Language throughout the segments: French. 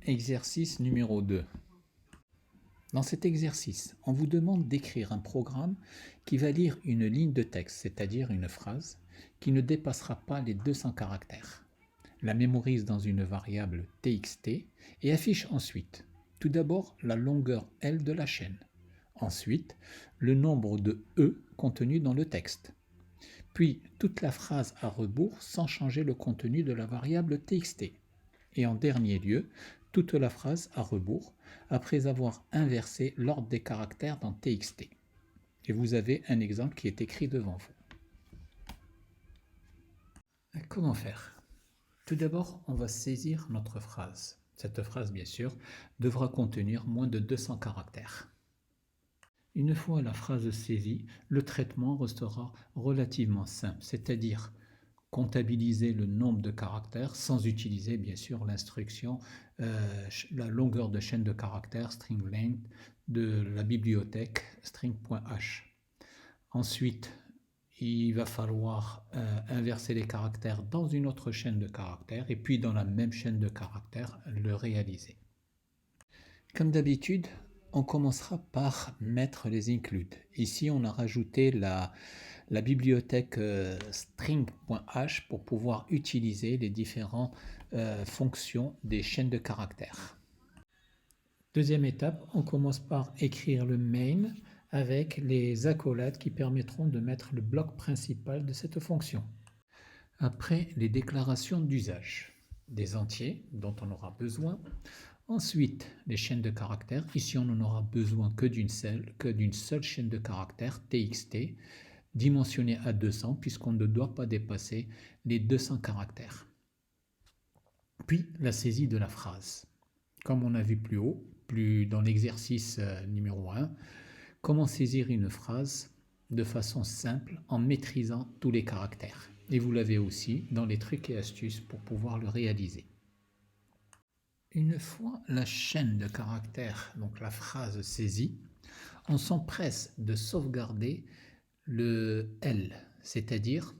Exercice numéro 2. Dans cet exercice, on vous demande d'écrire un programme qui va lire une ligne de texte, c'est-à-dire une phrase, qui ne dépassera pas les 200 caractères. La mémorise dans une variable txt et affiche ensuite, tout d'abord, la longueur L de la chaîne. Ensuite, le nombre de E contenu dans le texte. Puis, toute la phrase à rebours sans changer le contenu de la variable txt. Et en dernier lieu, toute la phrase à rebours après avoir inversé l'ordre des caractères dans txt. Et vous avez un exemple qui est écrit devant vous. Comment faire? Tout d'abord, on va saisir notre phrase. Cette phrase, bien sûr, devra contenir moins de 200 caractères. Une fois la phrase saisie, le traitement restera relativement simple, c'est-à-dire comptabiliser le nombre de caractères sans utiliser bien sûr l'instruction, la longueur de chaîne de caractères, string length, de la bibliothèque string.h. Ensuite, il va falloir inverser les caractères dans une autre chaîne de caractères et puis dans la même chaîne de caractères le réaliser. Comme d'habitude, on commencera par mettre les includes. Ici, on a rajouté la bibliothèque string.h pour pouvoir utiliser les différentes fonctions des chaînes de caractères. Deuxième étape, on commence par écrire le main avec les accolades qui permettront de mettre le bloc principal de cette fonction. Après, les déclarations d'usage, des entiers dont on aura besoin. Ensuite, les chaînes de caractères. Ici, on n'en aura besoin que d'une seule chaîne de caractères, txt, dimensionnée à 200, puisqu'on ne doit pas dépasser les 200 caractères. Puis, la saisie de la phrase. Comme on a vu plus haut, dans l'exercice numéro 1, comment saisir une phrase de façon simple en maîtrisant tous les caractères. Et vous l'avez aussi dans les trucs et astuces pour pouvoir le réaliser. Une fois la chaîne de caractères, donc la phrase saisie, on s'empresse de sauvegarder le L, c'est-à-dire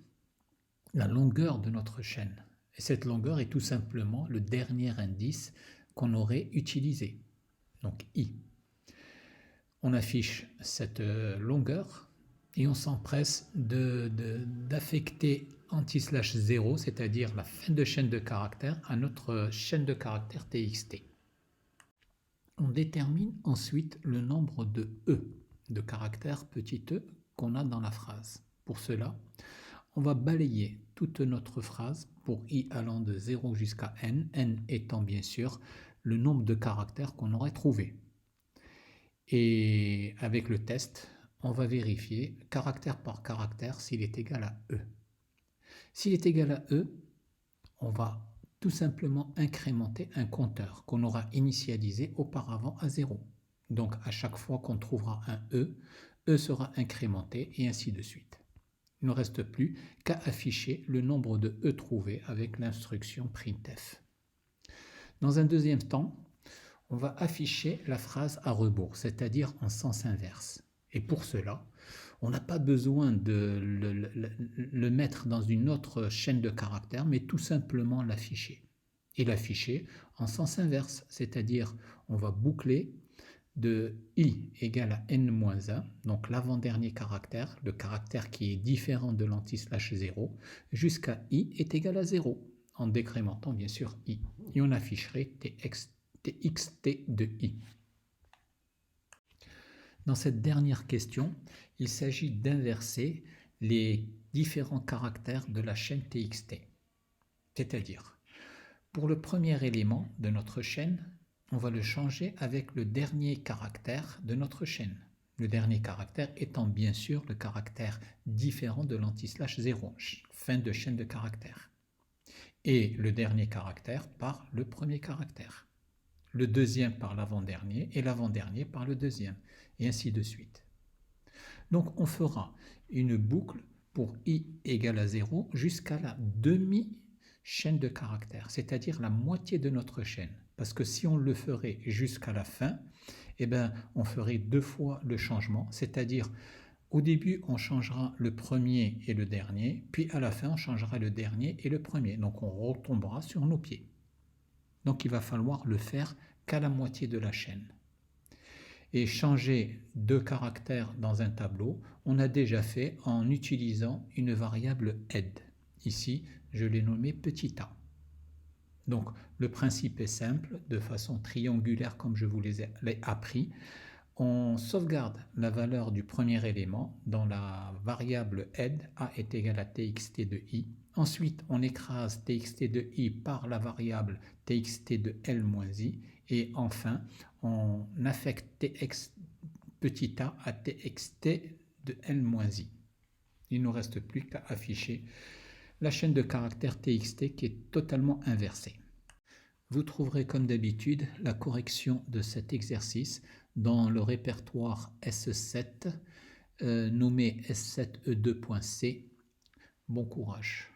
la longueur de notre chaîne. Et cette longueur est tout simplement le dernier indice qu'on aurait utilisé, donc I. On affiche cette longueur et on s'empresse d'affecter anti/0, c'est-à-dire la fin de chaîne de caractères, à notre chaîne de caractères txt. On détermine ensuite le nombre de E, de caractères petit e, qu'on a dans la phrase. Pour cela, on va balayer toute notre phrase pour i allant de 0 jusqu'à n étant bien sûr le nombre de caractères qu'on aurait trouvé. Et avec le test, on va vérifier caractère par caractère s'il est égal à E. S'il est égal à E, on va tout simplement incrémenter un compteur qu'on aura initialisé auparavant à 0. Donc à chaque fois qu'on trouvera un E sera incrémenté et ainsi de suite. Il ne reste plus qu'à afficher le nombre de E trouvés avec l'instruction printf. Dans un deuxième temps, on va afficher la phrase à rebours, c'est-à-dire en sens inverse. Et pour cela, on n'a pas besoin de le mettre dans une autre chaîne de caractères, mais tout simplement l'afficher. Et l'afficher en sens inverse, c'est-à-dire on va boucler de i égale à n-1, donc l'avant-dernier caractère, le caractère qui est différent de l'anti/0, jusqu'à i est égal à 0, en décrémentant bien sûr i. Et on afficherait txt de i. Dans cette dernière question, il s'agit d'inverser les différents caractères de la chaîne txt. C'est-à-dire, pour le premier élément de notre chaîne, on va le changer avec le dernier caractère de notre chaîne. Le dernier caractère étant bien sûr le caractère différent de l'anti/0, fin de chaîne de caractères. Et le dernier caractère par le premier caractère. Le deuxième par l'avant-dernier et l'avant-dernier par le deuxième, et ainsi de suite. Donc on fera une boucle pour i égale à 0 jusqu'à la demi-chaîne de caractères, c'est-à-dire la moitié de notre chaîne. Parce que si on le ferait jusqu'à la fin, on ferait 2 fois le changement, c'est-à-dire au début on changera le premier et le dernier, puis à la fin on changera le dernier et le premier. Donc on retombera sur nos pieds. Donc il va falloir le faire qu'à la moitié de la chaîne. Et changer 2 caractères dans un tableau, on a déjà fait en utilisant une variable head. Ici, je l'ai nommé petit a. Donc le principe est simple, de façon triangulaire comme je vous l'ai appris. On sauvegarde la valeur du premier élément dans la variable head, a est égal à txt de i. Ensuite, on écrase txt de i par la variable txt de l-i. Et enfin, on affecte petit a à txt de l-i. Il ne nous reste plus qu'à afficher la chaîne de caractères txt qui est totalement inversée. Vous trouverez comme d'habitude la correction de cet exercice dans le répertoire S7 nommé S7E2.C. Bon courage.